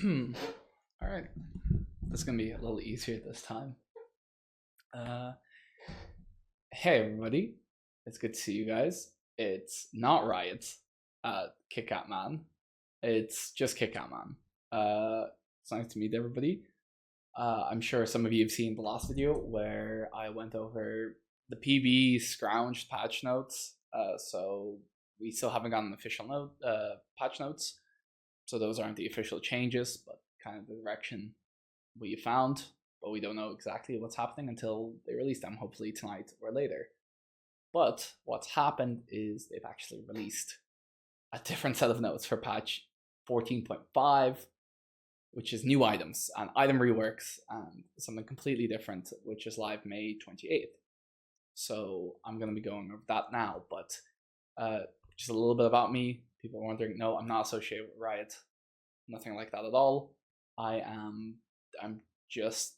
All right, this is gonna be a little easier this time. Uh, hey everybody, it's good to see you guys. It's not Riot, Kick Out Man. It's just Kick Out Man. It's nice to meet everybody. I'm sure some of you have seen the last video where I went over the PB scrounged patch notes. So we still haven't gotten official patch notes. So those aren't the official changes, but kind of the direction we found. But we don't know exactly what's happening until they release them, hopefully tonight or later. But what's happened is they've actually released a different set of notes for patch 14.5, which is new items and item reworks and something completely different, which is live May 28th. So I'm going to be going over that now, but just a little bit about me. People are wondering, no, I'm not associated with Riot. Nothing like that at all. I'm just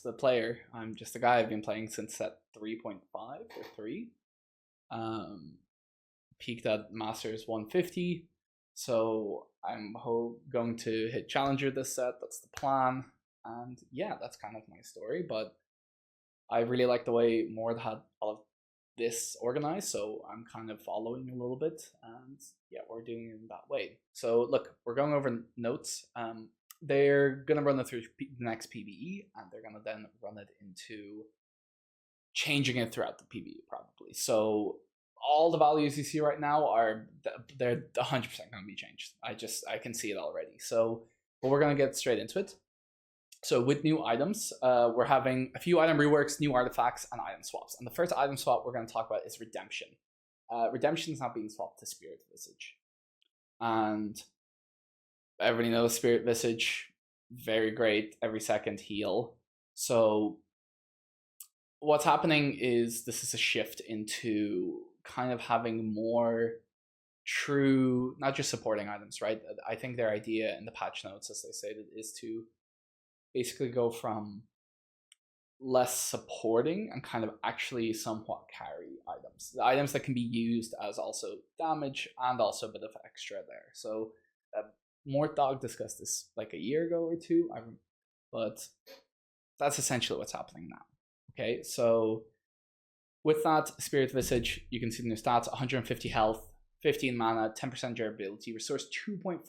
a player. I'm just a guy. I've been playing since set 3.5 or 3. Peaked at Masters 150. So I'm going to hit Challenger this set. That's the plan. And yeah, that's kind of my story. But I really like the way Mord had all of this organized, so I'm kind of following a little bit, and yeah, we're doing it in that way. So look, we're going over notes. They're gonna run it through the next PBE, and they're gonna then run it into changing it throughout the PBE probably. So all the values you see right now they're 100% gonna be changed. I can see it already. So, but we're gonna get straight into it. So with new items, we're having a few item reworks, new artifacts, and item swaps. And the first item swap we're going to talk about is Redemption. Redemption is not being swapped to Spirit Visage. And everybody knows Spirit Visage, very great, every second heal. So what's happening is this is a shift into kind of having more true, not just supporting items, right? I think their idea in the patch notes, as they stated, is to basically go from less supporting and kind of actually somewhat carry items. The items that can be used as also damage and also a bit of extra there. So Mortdog discussed this like a year ago or two, but that's essentially what's happening now. Okay, so with that, Spirit Visage, you can see the new stats: 150 health, 15 mana, 10% durability, restores 2.5%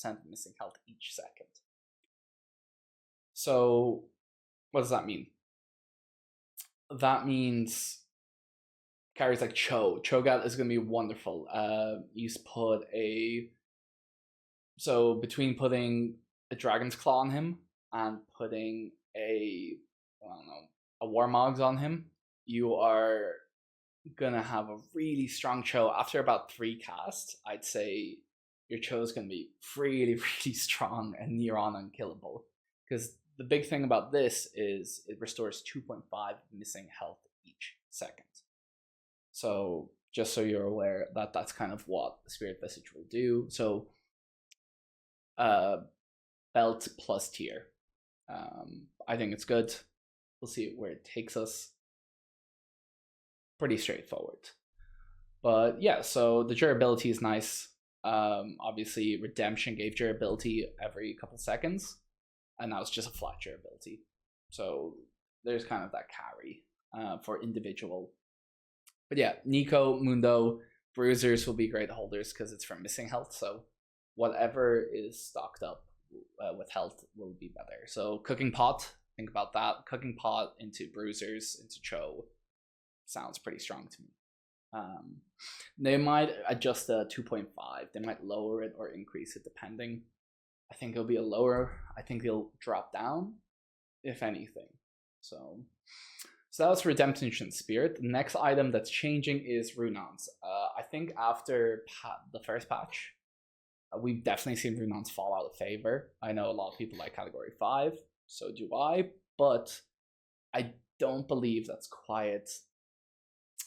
of missing health each second. So what does that mean? That means carries like Cho'Gath is going to be wonderful. You put so between putting a Dragon's Claw on him and putting a Warmogs on him, you are gonna have a really strong Cho. After about 3 casts, I'd say your Cho is gonna be really, really strong and near on unkillable. Because the big thing about this is it restores 2.5 missing health each second. So just so you're aware that that's kind of what Spirit Visage will do. So belt plus tier. I think it's good. We'll see where it takes us. Pretty straightforward. But yeah, so the durability is nice. Obviously Redemption gave durability every couple seconds, and now it's just a flat durability. So there's kind of that carry for individual. But yeah, Nico, Mundo, Bruisers will be great holders because it's from missing health. So whatever is stocked up with health will be better. So Cooking Pot, think about that. Cooking Pot into Bruisers, into Cho sounds pretty strong to me. They might adjust the 2.5. They might lower it or increase it depending. I think it'll be a lower. I think it'll drop down, if anything. So that was Redemption Spirit. The next item that's changing is Runons. I think after the first patch, we've definitely seen Runons fall out of favor. I know a lot of people like Category 5, so do I, but I don't believe that's quite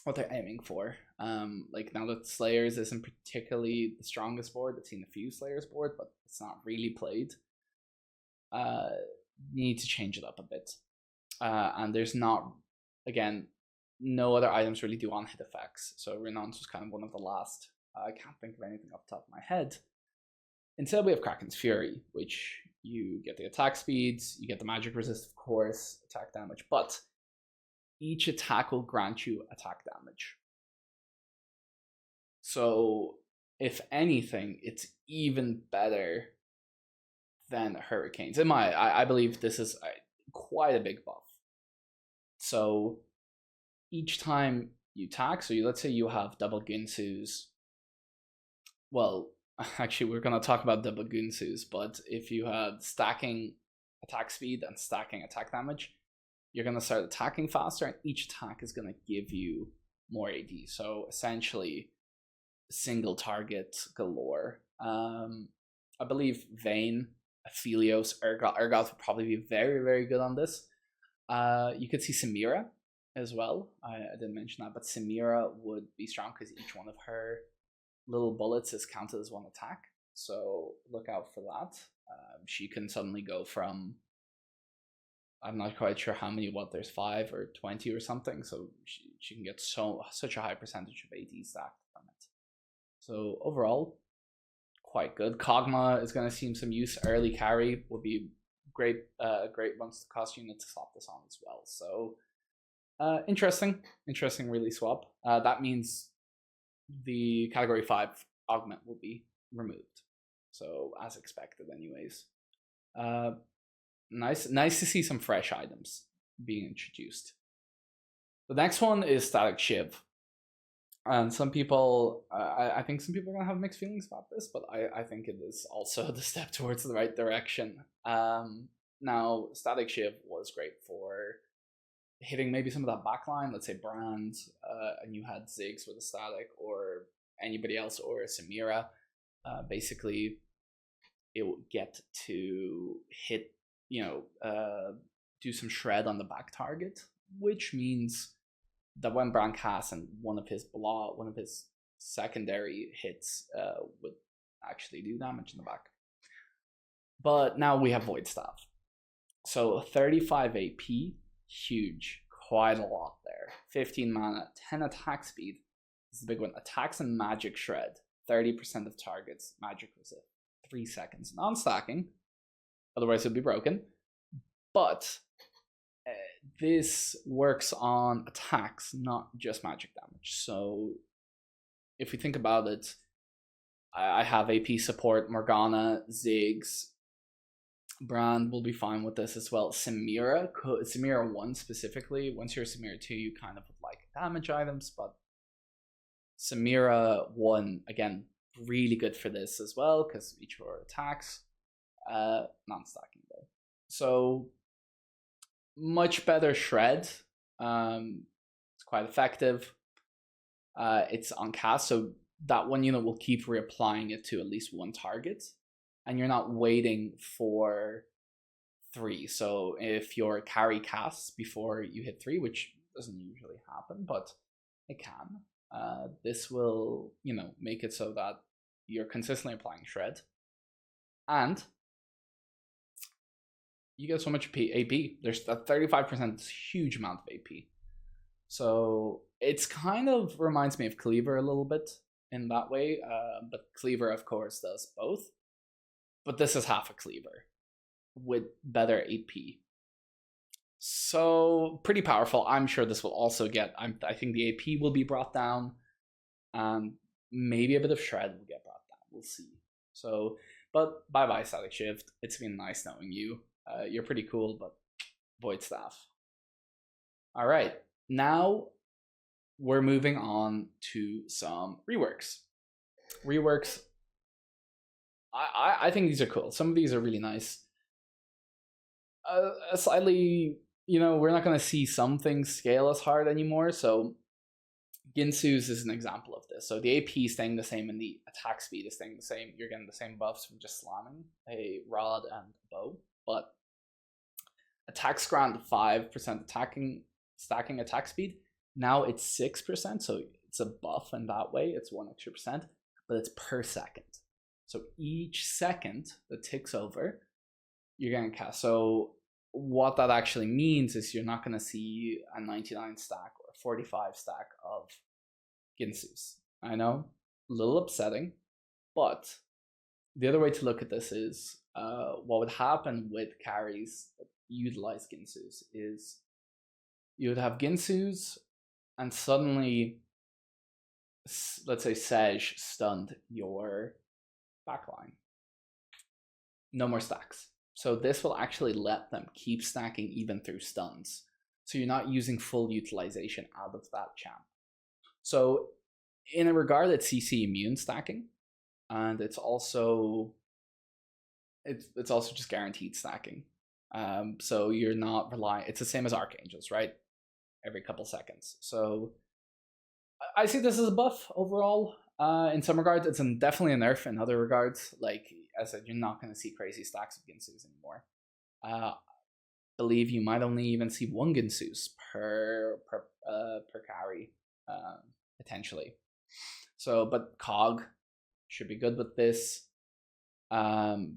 what they're aiming for. Like now that Slayers isn't particularly the strongest board, I've seen a few Slayers board, but it's not really played. Need to change it up a bit. And there's not, again, no other items really do on hit effects. So Renons was kind of one of the last. I can't think of anything off the top of my head. Instead we have Kraken's Fury, which you get the attack speeds, you get the magic resist, of course, attack damage, but each attack will grant you attack damage. So if anything, it's even better than Hurricanes. I believe this is quite a big buff. So each time you attack, so let's say you have double Ginsu's. Well, actually, we're going to talk about double Ginsu's, but if you had stacking attack speed and stacking attack damage, you're going to start attacking faster, and each attack is going to give you more AD. So essentially, single target galore. I believe Vayne, Aphelios, Urgot would probably be very, very good on this. You could see Samira as well. I didn't mention that, but Samira would be strong because each one of her little bullets is counted as one attack. So look out for that. She can suddenly go from, I'm not quite sure how many, there's 5 or 20 or something. So she can get such a high percentage of AD stacked from it. So overall, quite good. Kog'Maw is going to see some use. Early carry will be great once the cost unit to swap this on as well. So interesting really swap. That means the category 5 augment will be removed. So as expected anyways. Nice to see some fresh items being introduced. The next one is Static Shiv. And some people, I think some people are going to have mixed feelings about this, but I think it is also the step towards the right direction. Now, Static Shiv was great for hitting maybe some of that backline, let's say Brand, and you had Ziggs with a static, or anybody else, or a Samira. Basically, it will get to hit, do some shred on the back target, which means that when Brand casts and one of his secondary hits would actually do damage in the back. But now we have Void Staff. So 35 AP, huge, quite a lot there. 15 mana, 10 attack speed. This is the big one. Attacks and magic shred, 30% of targets, magic resist, 3 seconds. Non-stacking, otherwise it'll be broken. But this works on attacks, not just magic damage. So if we think about it, I have AP support, Morgana, Ziggs, Brand will be fine with this as well. Samira 1 specifically, once you're Samira 2, you kind of would like damage items, but Samira 1, again, really good for this as well, because each of our attacks, non-stacking though. So much better shred. It's quite effective. It's on cast, so that one unit will keep reapplying it to at least one target, and you're not waiting for 3. So if your carry casts before you hit 3, which doesn't usually happen, but it can, this will, make it so that you're consistently applying shred, and you get so much AP. There's a 35% huge amount of AP. So it's kind of reminds me of Cleaver a little bit in that way, but Cleaver, of course, does both. But this is half a Cleaver with better AP. So pretty powerful. I'm sure this will also get, I think the AP will be brought down, and maybe a bit of shred will get brought down. We'll see. So, but bye-bye, Static Shift. It's been nice knowing you. You're pretty cool, but Void Staff. All right, now we're moving on to some reworks. Reworks, I think these are cool. Some of these are really nice. Slightly, we're not going to see some things scale as hard anymore. So Ginsu's is an example of this. So the AP is staying the same and the attack speed is staying the same. You're getting the same buffs from just slamming a rod and bow. But attacks grant 5% stacking attack speed. Now it's 6%, so it's a buff in that way. It's 1 extra percent, but it's per second. So each second that ticks over, you're going to cast. So what that actually means is you're not going to see a 99 stack or a 45 stack of Ginsu's. I know, a little upsetting, but the other way to look at this is what would happen with carries that utilize Ginsus is you would have Ginsus, and suddenly, let's say Sej stunned your backline. No more stacks. So this will actually let them keep stacking even through stuns. So you're not using full utilization out of that champ. So in a regard, it's CC immune stacking, and it's also just guaranteed stacking. So you're not relying. It's the same as Archangels, right? Every couple seconds. So I see this as a buff overall. In some regards, it's definitely a nerf. In other regards, like I said, you're not going to see crazy stacks of Ginsus anymore. Believe you might only even see one Ginsus per carry, potentially. So, but Cog should be good with this,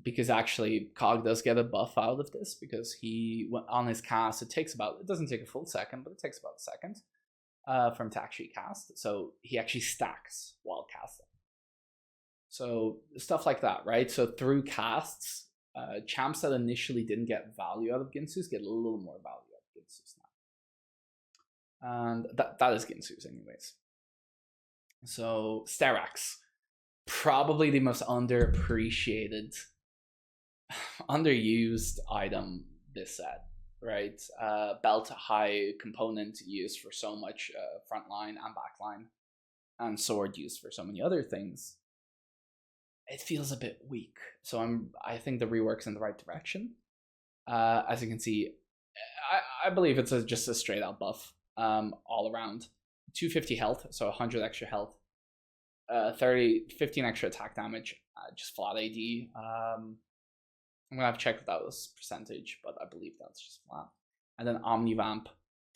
because actually Cog does get a buff out of this, because he on his cast it doesn't take a full second, but it takes about a second for him to actually cast. So he actually stacks while casting. So stuff like that, right? So through casts, champs that initially didn't get value out of Ginsus get a little more value out of Ginsus now. And that is Ginsus anyways. So Sterak's, probably the most underappreciated, underused item this set, right? Belt high component used for so much frontline and backline, and sword used for so many other things. It feels a bit weak. So I think the rework's in the right direction. As you can see, I believe it's just a straight out buff all around. 250 health, so 100 extra health. 15 extra attack damage, just flat AD. I'm gonna have to check if that was percentage, but I believe that's just flat. And then Omnivamp,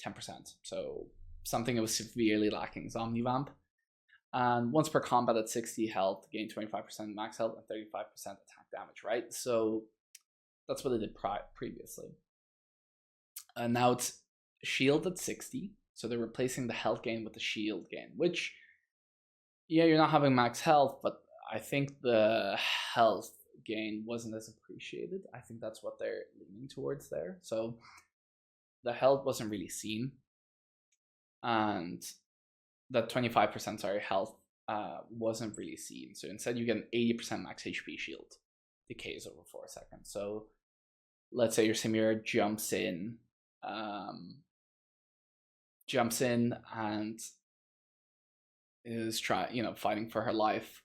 10%. So something that was severely lacking is Omnivamp. And once per combat at 60 health, gain 25% max health and 35% attack damage, right? So that's what it did previously. And now it's shield at 60. So they're replacing the health gain with the shield gain, which, yeah, you're not having max health, but I think the health gain wasn't as appreciated. I think that's what they're leaning towards there. So the health wasn't really seen. And that 25% health wasn't really seen. So instead you get an 80% max HP shield. Decays over 4 seconds. So let's say your Samira jumps in and is fighting for her life.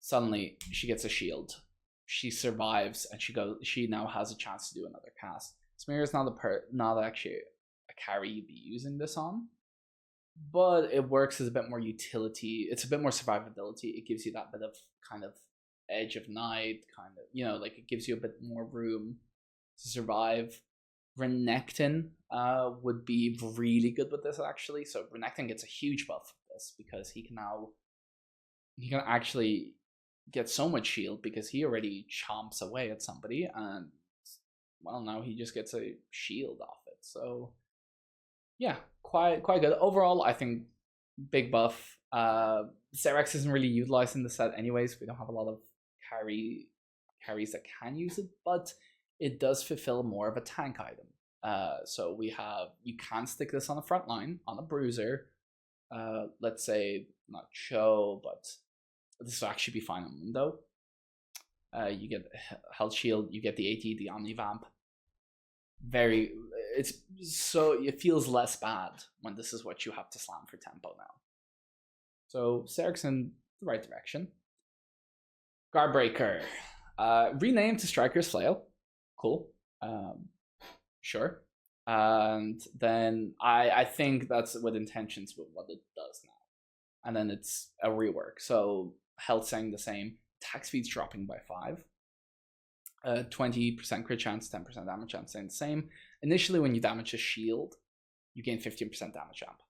Suddenly she gets a shield. She survives, and she now has a chance to do another cast. Samira is not actually a carry you'd be using this on, but it works as a bit more utility. It's a bit more survivability. It gives you that bit of kind of edge of night, kind of, like it gives you a bit more room to survive. Renekton would be really good with this, actually. So Renekton gets a huge buff with this, because he can actually get so much shield, because he already chomps away at somebody, and well, now he just gets a shield off it. So yeah, quite good overall. I think big buff. Sterak's isn't really utilized in the set anyways. We don't have a lot of carries that can use it, but it does fulfill more of a tank item. So you can stick this on the front line, on a bruiser. Let's say not Cho, but this will actually be fine on Mundo. You get health shield, you get the AT, the Omnivamp. It feels less bad when this is what you have to slam for tempo now. So Sterak's in the right direction. Guardbreaker, renamed to Striker's Flail. Cool. Sure. And then I think that's with intentions with what it does now. And then it's a rework. So health staying the same, attack speed's dropping by 5. 20% crit chance, 10% damage chance staying the same. Initially, when you damage a shield, you gain 15% damage jump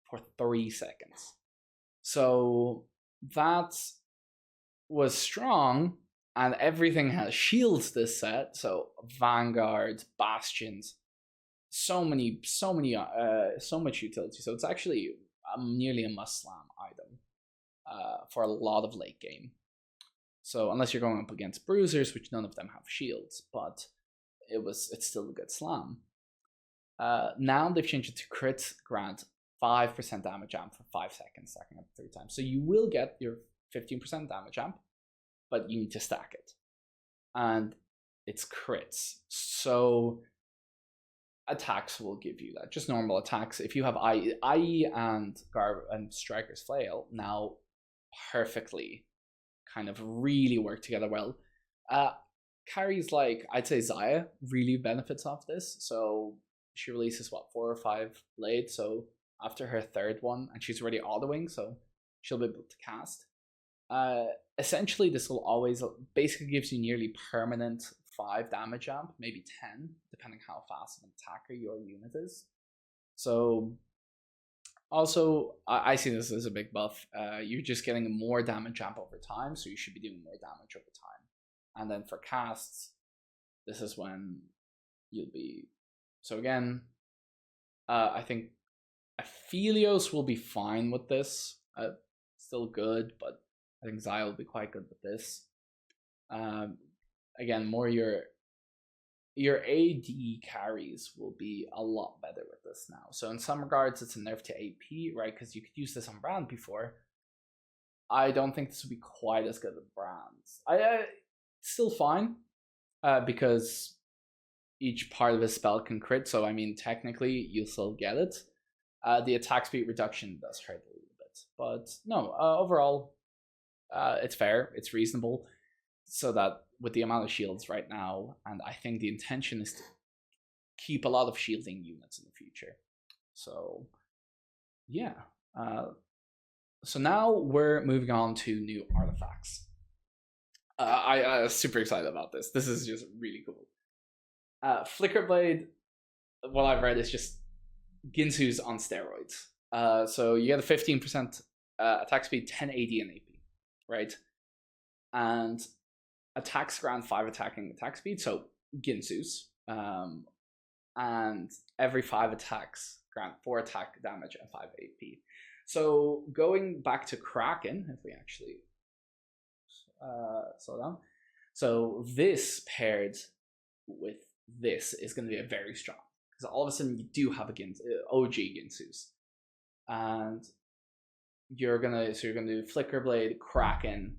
for 3 seconds. So that was strong, and everything has shields this set. So vanguards, bastions, so much utility. So it's actually nearly a must slam item for a lot of late game. So unless you're going up against bruisers, which none of them have shields, but it's still a good slam. Now they've changed it to crit grant 5% damage amp for 5 seconds, stacking up 3 times. So you will get your 15% damage amp, but you need to stack it. And it's crits. So attacks will give you that. Just normal attacks. If you have IE and Striker's Flail, now perfectly kind of really work together well. Carries like, I'd say Xayah really benefits off this. So she releases what, 4 or 5 late, so after her third one, and she's already autoing, so she'll be able to cast. Essentially, this will always basically gives you nearly permanent 5 damage amp, maybe 10, depending how fast of an attacker your unit is. So also, I see this as a big buff. You're just getting more damage amp over time, so you should be doing more damage over time. And then for casts, this is when you'll be. So again, I think Aphelios will be fine with this. Still good, but I think Xayah will be quite good with this. Again, more your AD carries will be a lot better with this now. So in some regards, it's a nerf to AP, right? Because you could use this on Brand before. I don't think this would be quite as good with Brands. Still fine, because each part of his spell can crit. So I mean, technically, you'll still get it. The attack speed reduction does hurt a little bit, but no. Overall, it's fair. It's reasonable. So that with the amount of shields right now, and I think the intention is to keep a lot of shielding units in the future. So yeah. So now we're moving on to new artifacts. I was super excited about this. This is just really cool. Flickerblade, what I've read is just Ginsu's on steroids. So you get a 15% attack speed, 10 AD and AP, right? And attacks grant 5 attacking attack speed, so Ginsu's. And every 5 attacks grant 4 attack damage and 5 AP. So going back to Kraken, if we actually slow down. So this paired with this is going to be a very strong, because all of a sudden you do have a OG Ginsu's, and you're gonna do Flickerblade, Kraken.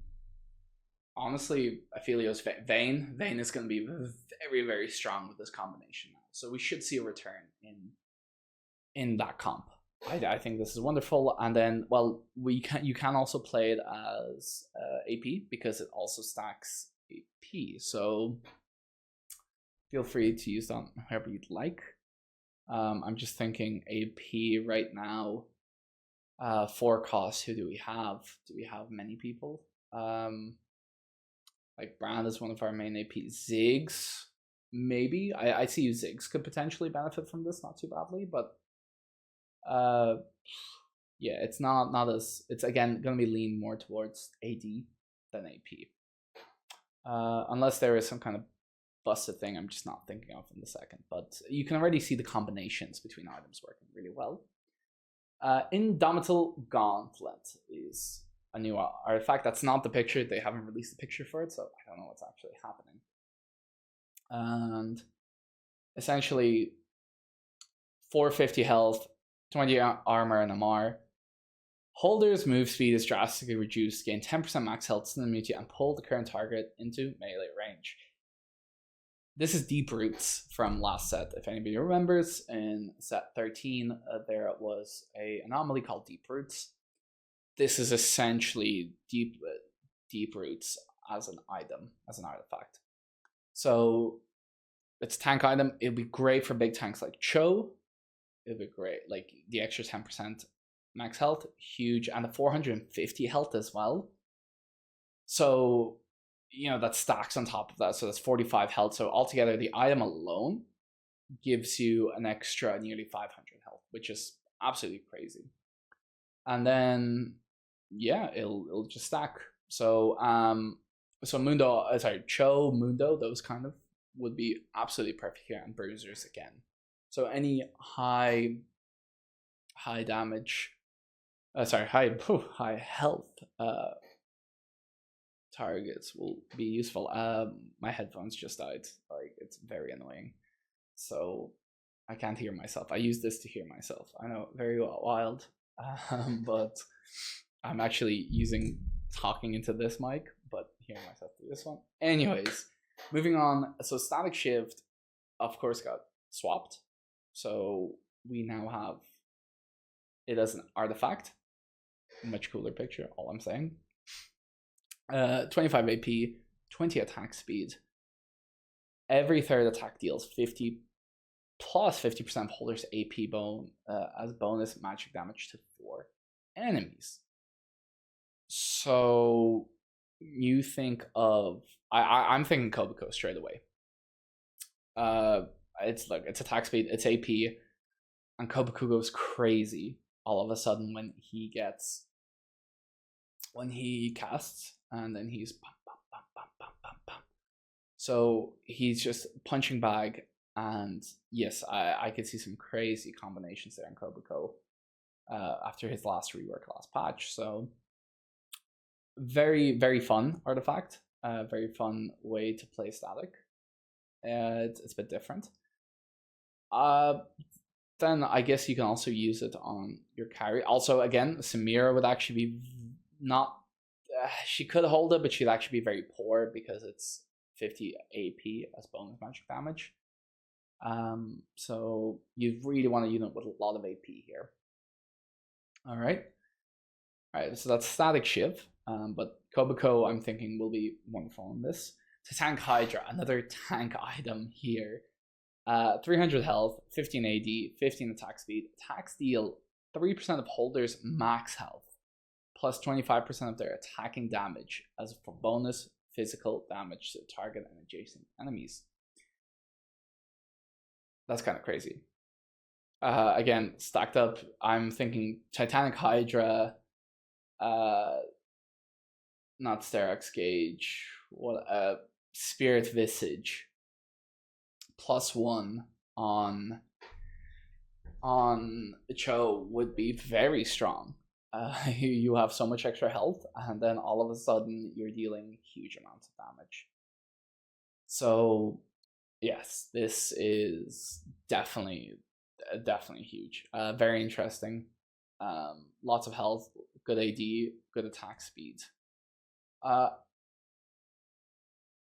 Honestly, Aphelios, Vayne is going to be very, very strong with this combination now. So we should see a return in that comp. I think this is wonderful. And then, well, you can also play it as AP, because it also stacks AP. So feel free to use that however you'd like. I'm just thinking AP right now. 4 costs. Who do we have? Do we have many people? Like Brand is one of our main AP. Ziggs, maybe. I see Ziggs could potentially benefit from this, not too badly, but yeah, it's not as, it's again gonna be lean more towards AD than AP. Unless there is some kind of busted thing I'm just not thinking of in the second, but you can already see the combinations between items working really well. Indomitable Gauntlet is a new artifact. That's not the picture. They haven't released a picture for it, so I don't know what's actually happening. And essentially 450 health, 20 armor and MR. Holders' move speed is drastically reduced, gain 10% max health, stun immunity, and pull the current target into melee range. This is Deep Roots from last set. If anybody remembers, in set 13, there was an anomaly called Deep Roots. This is essentially Deep Roots as an item, as an artifact. So it's a tank item. It'd be great for big tanks like Cho. It'd be great, like the extra 10% max health, huge, and the 450 health as well. So, you know, that stacks on top of that. So that's 45 health. So altogether, the item alone gives you an extra nearly 500 health, which is absolutely crazy. And then, yeah, it'll just stack. So Cho, Mundo, those kind of would be absolutely perfect here, and bruisers again. So any high damage, high health targets will be useful. My headphones just died. Like, it's very annoying. So I can't hear myself. I use this to hear myself. I know, very wild. But I'm actually talking into this mic, but hearing myself through this one. Anyways, moving on. So Static Shift, of course, got swapped. So we now have it as an artifact. Much cooler picture, all I'm saying. 25 AP, 20 attack speed. Every third attack deals 50 plus 50% of holders AP as bonus magic damage to 4 enemies. So you think of I'm thinking Koboko straight away. It's attack speed, it's AP, and Koboko goes crazy all of a sudden when he casts, and then he's bum, bum, bum, bum, bum, bum, bum. So he's just punching bag, and yes, I could see some crazy combinations there in Koboko after his last rework, last patch. So very, very fun artifact, very fun way to play Static. It's a bit different. Then I guess you can also use it on your carry. Also, again, Samira would actually be not. She could hold it, but she'd actually be very poor because it's 50 AP as bonus magic damage. So you really want a unit with a lot of AP here. All right. So that's Static Shiv. But Koboko, I'm thinking, will be wonderful in this. Tank Hydra, another tank item here. 300 health, 15 AD, 15 attack speed. Attacks deal 3% of holders max health, plus 25% of their attacking damage as a bonus physical damage to target and adjacent enemies. That's kind of crazy. Again, stacked up, I'm thinking Titanic Hydra, not Sterex Gauge, Spirit Visage, +1 on Cho would be very strong. You have so much extra health, and then all of a sudden you're dealing huge amounts of damage. So yes, this is definitely huge. Very interesting. Lots of health, good AD, good attack speed.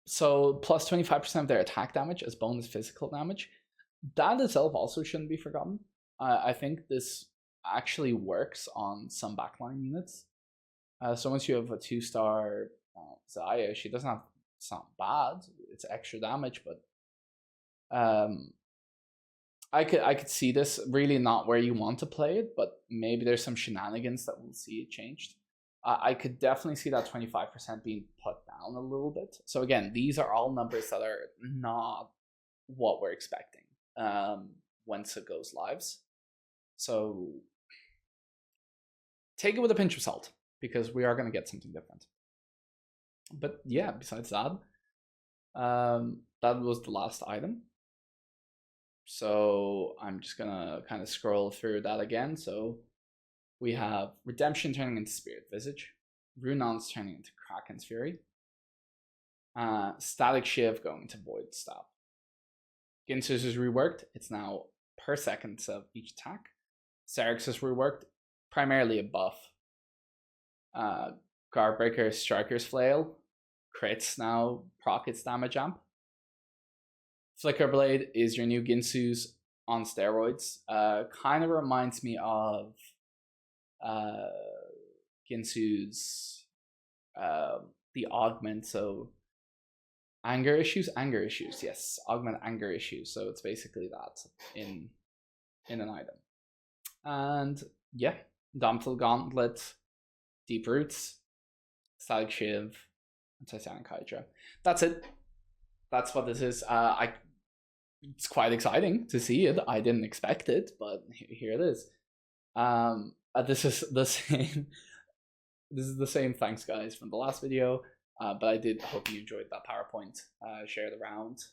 So plus 25% of their attack damage as bonus physical damage. That itself also shouldn't be forgotten. I think this actually works on some backline units. So once you have a 2-star Zaya, she doesn't have. It's not bad. It's extra damage, but I could see this really not where you want to play it, but maybe there's some shenanigans that we'll see it changed. I could definitely see that 25% being put down a little bit. So again, these are all numbers that are not what we're expecting once it goes lives. So take it with a pinch of salt, because we are going to get something different. But yeah, besides that, that was the last item. So I'm just going to kind of scroll through that again. So we have Redemption turning into Spirit Visage, Runon's turning into Kraken's Fury, Static Shiv going into Void Stab. Ginsu's is reworked. It's now per second of each attack. Serix is reworked, primarily a buff. Guardbreaker, Striker's Flail, crits now, proc its damage amp. Flicker Blade is your new Ginsu's on steroids. Kind of reminds me of Ginsu's the augment. So anger issues, yes, augment anger issues. So it's basically that in an item. And yeah, Domfil Gauntlet, Deep Roots, Static Shiv, and Titanic Hydra. That's it. That's what this is. It's quite exciting to see it. I didn't expect it, but here it is. This is the same. This is the same. Thanks, guys, from the last video. But I did hope you enjoyed that PowerPoint. Share it around.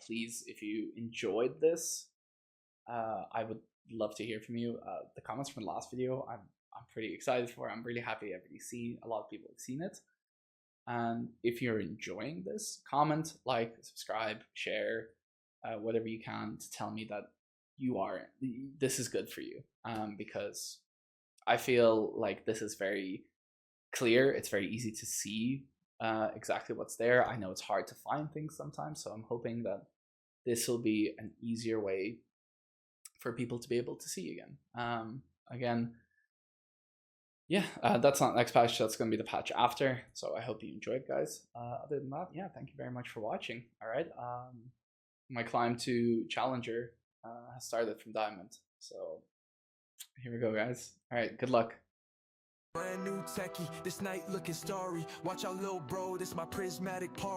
Please, if you enjoyed this, I would love to hear from you. The comments from the last video, I'm pretty excited for. I'm really happy. I really see a lot of people have seen it. And if you're enjoying this, comment, like, subscribe, share, whatever you can to tell me that this is good for you. Because I feel like this is very clear. It's very easy to see exactly what's there. I know it's hard to find things sometimes, so I'm hoping that this will be an easier way for people to be able to see again. Again, yeah, that's not next patch. That's going to be the patch after. So I hope you enjoyed, guys. Other than that, yeah, thank you very much for watching. All right. My climb to Challenger has started from Diamond. So here we go, guys. All right. Good luck. Brand new techie, this night looking starry. Watch out, little bro, this my prismatic part.